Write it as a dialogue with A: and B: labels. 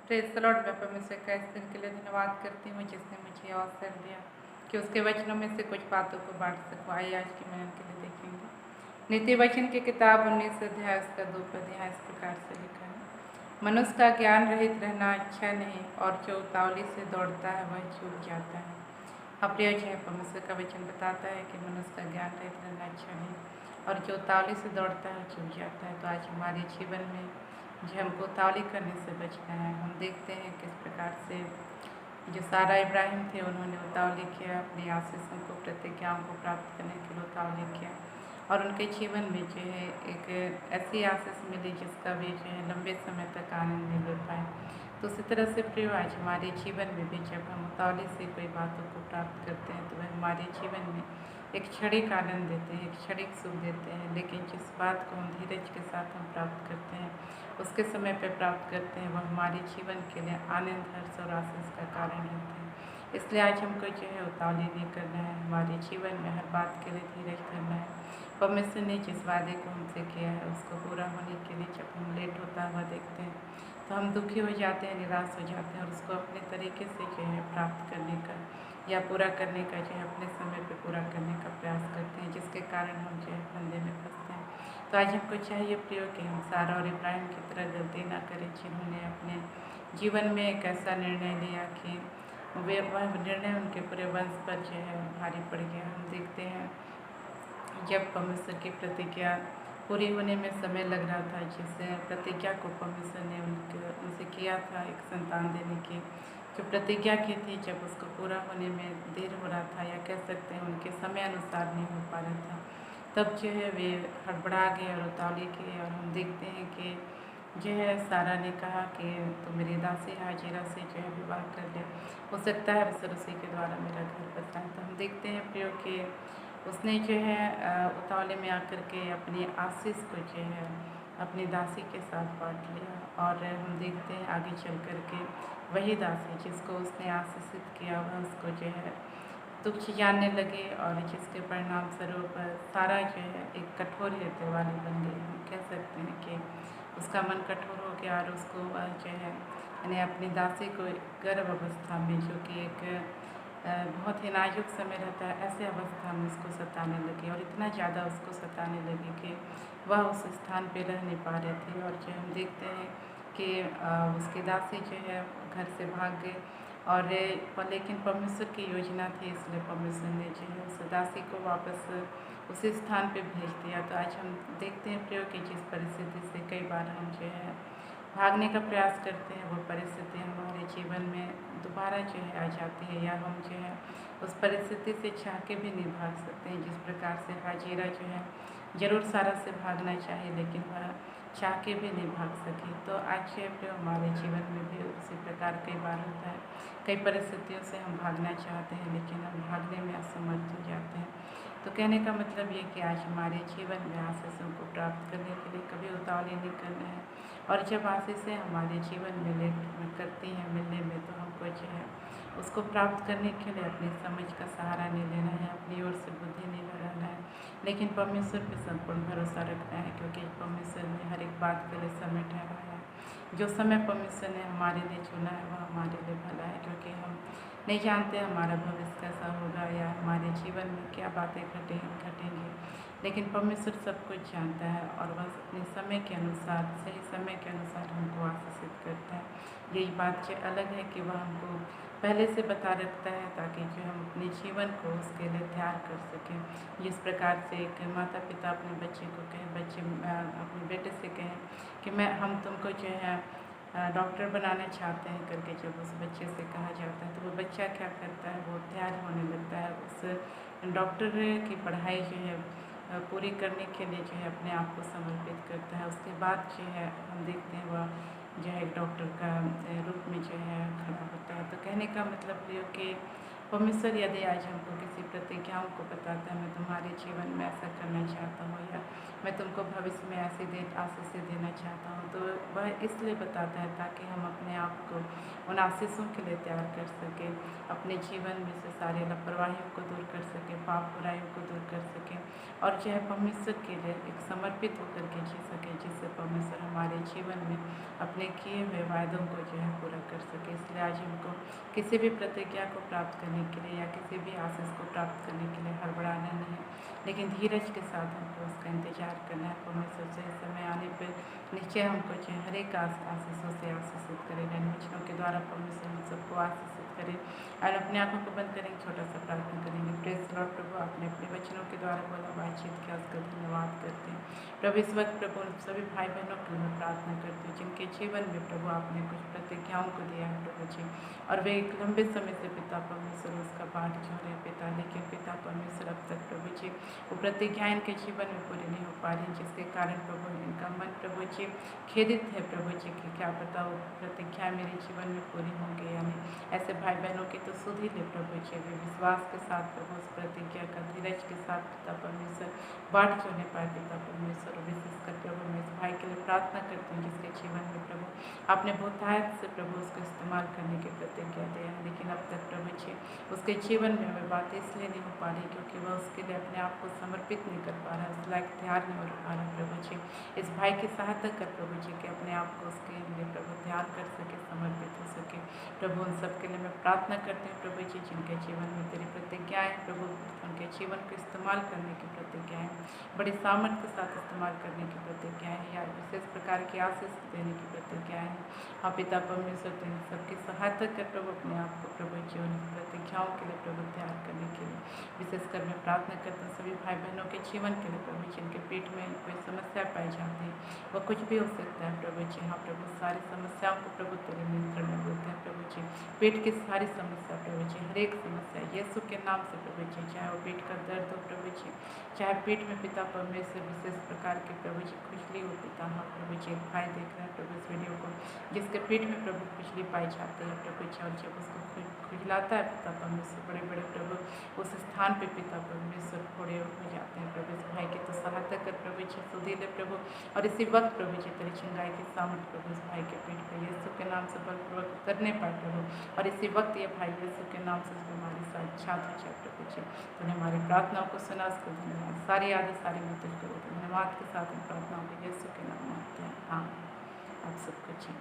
A: Praise the Lord. मैं परमेश्वर का इस दिन के लिए धन्यवाद करती हूँ जिसने मुझे अवसर दिया कि उसके वचनों में से कुछ बातों को बांट सकूँ। आइए आज की मनन के लिए देखेंगे। नीति वचन की किताब 19 अध्याय उसका 2 अध्याय इस प्रकार से लिखा है। मनुष्य का ज्ञान रहित रहना अच्छा नहीं, और जो उतावली से दौड़ता है वह चूक जाता है। प्रिय है, परमेश्वर का वचन बताता है कि मनुष्य का ज्ञान रहित रहना अच्छा नहीं, और जो उतावली से दौड़ता है चूक जाता है। तो आज हमारे जीवन में जो हमको उतावली करने से बचना है। हम देखते हैं किस प्रकार से जो सारा इब्राहिम थे उन्होंने उतावली किया, अपनी आशीषों को, प्रतिज्ञाओं को प्राप्त करने के लिए उतावली किया, और उनके जीवन में जो है एक ऐसी आशीष मिली जिसका भी जो है लंबे समय तक आनंद नहीं ले पाए। तो उसी तरह से प्रिय आज हमारे जीवन में भी जब हम उतावली से कोई बातों को प्राप्त करते हैं तो वह हमारे जीवन में एक क्षणिक आनंद देते हैं, एक क्षणिक सुख देते हैं, लेकिन जिस बात को हम धीरज के साथ हम प्राप्त करते हैं, उसके समय पर प्राप्त करते हैं, वह हमारे जीवन के लिए आनंद, हर्ष और आशीष का कारण होते हैं। इसलिए आज हमको जो है उतावली नहीं करना है, हमारे जीवन में हर बात के लिए धीरज करना है। परमेश्वर ने जिस वादे को हमसे किया है उसको पूरा होने के लिए जब हम लेट होता हुआ देखते हैं तो हम दुखी हो जाते हैं, निराश हो जाते हैं, और उसको अपने तरीके से जो है प्राप्त करने का या पूरा करने का जो है अपने समय पे पूरा करने का प्रयास करते हैं, जिसके कारण हम जो है फंदे में फंसते हैं। तो आज हमको चाहिए प्रियो कि हम सारा और इब्राहिम की तरह गलती ना करें, जिन्होंने अपने जीवन में एक ऐसा निर्णय लिया कि वह निर्णय उनके पूरे वंश पर जो है भारी पड़ गया। हम देखते हैं जब परमेश्वर की प्रतिज्ञा पूरी होने में समय लग रहा था, जिस प्रतिज्ञा को परमेश्वर ने उनसे किया था एक संतान देने की, जो प्रतिज्ञा की थी, जब उसको पूरा होने में देर हो रहा था, या कह सकते हैं उनके समय अनुसार नहीं हो पा रहा था, तब जो है वे हड़बड़ा गए और उतावली किए। और हम देखते हैं कि जो है सारा ने कहा कि तो मेरी दासी हाजिरा से जो है विवाह कर ले, हो सकता है अवसर उसी के द्वारा मेरा घर बसाए। तो हम देखते हैं प्रियो कि उसने जो है उतावले में आकर के अपनी आशीष को जो है अपनी दासी के साथ बांट लिया। और हम देखते हैं आगे चल कर के वही दासी जिसको उसने आशीषित किया वह उसको जो है तुच्छ जानने लगे, और जिसके परिणाम स्वरूप सारा जो है एक कठोर हृदय वाली बन गई। हम कह सकते हैं कि उसका मन कठोर हो गया, और उसको जो है यानी अपनी दासी को गर्भ अवस्था में, जो कि एक बहुत ही नाजुक समय रहता है, ऐसे अवस्था में उसको सताने लगी, और इतना ज़्यादा उसको सताने लगी कि वह उस स्थान पे रह नहीं पा रहे थे। और जो हम देखते हैं कि उसकी दासी जो है घर से भाग गई, और लेकिन परमेश्वर की योजना थी, इसलिए परमेश्वर ने जो है उस दासी को वापस उसी स्थान पे भेज दिया। तो आज हम देखते हैं प्रियो कि जिस परिस्थिति से कई बार हम जो है भागने का प्रयास करते हैं, वो परिस्थिति हमारे जीवन में दोबारा जो है आ जाती है, या हम जो है उस परिस्थिति से चाह के भी नहीं भाग सकते हैं। जिस प्रकार से हाजिरा जो है ज़रूर सारा से भागना चाहिए, लेकिन वह चाह के भी नहीं भाग सकी। तो आज जो हमारे जीवन में भी उसी प्रकार कई बार होता है, कई परिस्थितियों से हम भागना चाहते हैं लेकिन हम भागने में असमर्थ हो जाते हैं। तो कहने का मतलब ये कि आज हमारे जीवन में आशीषों को प्राप्त करने के लिए कभी उतावली नहीं करना है, और जब आशीषें हमारे जीवन में लेट करती हैं मिलने में, तो हमको जो है उसको प्राप्त करने के लिए अपनी समझ का सहारा नहीं लेना है, अपनी ओर से बुद्धि नहीं लगाना है, लेकिन परमेश्वर पर संपूर्ण भरोसा रखना है, क्योंकि परमेश्वर ने हर एक बात के लिए समय ठहराया है। जो समय परमेश्वर ने हमारे लिए चुना है वह हमारे लिए भला है, क्योंकि हम नहीं जानते हमारा भविष्य कैसा होगा या हमारे जीवन में क्या बातें घटेंगी, लेकिन परमेश्वर सब कुछ जानता है, और बस अपने समय के अनुसार, सही समय के अनुसार हमको आशीषित करता है। यही बात जो अलग है कि वह हमको पहले से बता रखता है, ताकि जो हम अपने जीवन को उसके लिए तैयार कर सकें। जिस प्रकार से एक माता पिता अपने बच्चे को कहें, बच्चे अपने बेटे से कहें कि हम तुमको जो है डॉक्टर बनाना चाहते हैं करके जब उस बच्चे से कहा जाता है, तो वो बच्चा क्या करता है, वो तैयार होने लगता है, उस डॉक्टर की पढ़ाई जो है पूरी करने के लिए जो है अपने आप को समर्पित करता है। उसके बाद जो है हम देखते हैं वह जो है एक डॉक्टर का रूप में जो है खड़ा होता है। तो कहने का मतलब ये कि परमेश्वर यदि आज हमको किसी प्रतिज्ञाओं को बताता है, मैं तुम्हारे जीवन में ऐसा करना चाहता हूँ, या मैं तुमको भविष्य में ऐसी आशीषें देना चाहता हूँ, तो वह इसलिए बताता है ताकि हम अपने आप को उन आशीषों के लिए तैयार कर सकें, अपने जीवन में से सारी लापरवाहियों को दूर कर सकें, पाप बुराइयों को दूर कर सकें, और जो है परमेश्वर के लिए एक समर्पित होकर के जी सके, जिससे परमेश्वर हमारे जीवन में अपने किए हुए वायदों को जो है पूरा कर सके। इसलिए आज हमको किसी भी प्रतिज्ञा को प्राप्त करने के लिए या किसी भी आशीष को प्राप्त करने के लिए हड़बड़ाना नहीं है, लेकिन धीरज के साथ हमको उसका इंतजार करना है। परमेश्वर से समय आने पर निश्चय हमको जो हर एक आशीषों से आशीषित करेगा। इन वचनों के द्वारा परमेश्वर हम सबको आशीषित करे। और अपने आंखों को बंद करेंगे, छोटा सा प्रार्थना करेंगे। प्रेज लॉर्ड, प्रभु आपने अपने वचनों के द्वारा बोला, बातचीत किया, उसका धन्यवाद करते हैं। प्रभु इस वक्त प्रभु सभी भाई बहनों के लिए प्रार्थना करती हूँ जिनके जीवन में प्रभु आपने कुछ प्रतिज्ञाओं को दिया है प्रभु जी, और वे एक लंबे समय से पिता परमेश्वर उसका पाठ जो रहे पिता, लेकिन पिता परमेश्वर अब तक प्रभु जी वो प्रतिज्ञा इनके जीवन में पूरी नहीं हो पा रही, जिसके कारण प्रभु इनका मन प्रभु जी खेदित है प्रभु जी कि क्या पता वो प्रतिज्ञा मेरे जीवन में पूरी होंगी या नहीं। ऐसे भाई बहनों की तो सुध ही ले प्रभु जी, वे विश्वास के साथ प्रभु उस प्रतिज्ञा का धीरज के साथ पिता परमेश्वर बाट चुने पाए पिता परमेश्वर। विशेषकर प्रभु मैं इस भाई के लिए प्रार्थना करती हूँ जिसके जीवन में प्रभु आपने बहुतायत से प्रभु उसको इस्तेमाल करने की प्रतिज्ञा दिया है, लेकिन अब तक प्रभु जी उसके जीवन में वह बात इसलिए नहीं हो पा रही क्योंकि वह उसके लिए अपने आप को समर्पित नहीं कर पा रहा, उस लायक तैयार नहीं हो पा रहा प्रभु जी। इस भाई की सहायता कर प्रभु जी के अपने आप को उसके लिए प्रभु तैयार कर सके, समर्पित हो सके प्रभु। उन सब के लिए मैं प्रार्थना करती हूँ प्रभु जी जिनके जीवन में तेरी प्रतिज्ञाएँ प्रभु, उनके जीवन को इस्तेमाल करने की प्रतिज्ञाएँ, बड़ी सामर्थ्य के साथ इस्तेमाल करने की प्रतिज्ञाएँ हैं, या विशेष प्रकार की आशीष देने की प्रतिज्ञाएँ हैं। हाँ पिता परमेश्वर तो इन सबकी सहायता कर प्रभु अपने आप को प्रभु जीवन की प्रतिज्ञाओं के लिए प्रभु तैयार करने के लिए। विशेषकर मैं प्रार्थना करता हूँ सभी भाई बहनों के जीवन के लिए प्रभु, जिनके पेट में कोई समस्या पाई जाती है, वह कुछ भी हो सकता है प्रभु जी। हाँ प्रभु सारी समस्याओं को प्रभु तेरे नियंत्रण में बोलते हैं प्रभु जी। पेट की सारी समस्या प्रभु जी, हर एक समस्या यीशु के नाम से प्रभु जी, चाहे वो पेट का दर्द हो प्रभु जी, चाहे पेट में पिता परमेश्वर विशेष प्रकार के प्रभु जी खुजली हो पिता। हाँ प्रभु जी एक भाई देख रहे हैं प्रभु इस वीडियो को जिसके पेट में प्रभु खुजली पाई जाती है प्रभु जी, और जब उसको खुजलाता है पिता परमेश्वर बड़े बड़े प्रभु उस स्थान पे पिता परमेश्वर फोड़े हो जाते हैं प्रभु। इस भाई की तो सहायता कर प्रभु जी, सुधी ले प्रभु, और इसी वक्त प्रभु जी तेरी चिंगाई की सामर्थ प्रभु इस भाई के पेट पर यीशु के नाम से बलपूर्वक उतरने पाए प्रभु, और इसी वक्त ये भाई यीशु के नाम से बीमारी से आच्छाद हो जाए प्रभु जी। तूने हमारी प्रार्थनाओं को सुना, उसको धन्यवाद, सारी आदि सारी मदद करो, धन्यवाद के साथ इन प्रार्थनाओं को यीशु के नाम मांगते हैं, हाँ। आप सबको जी।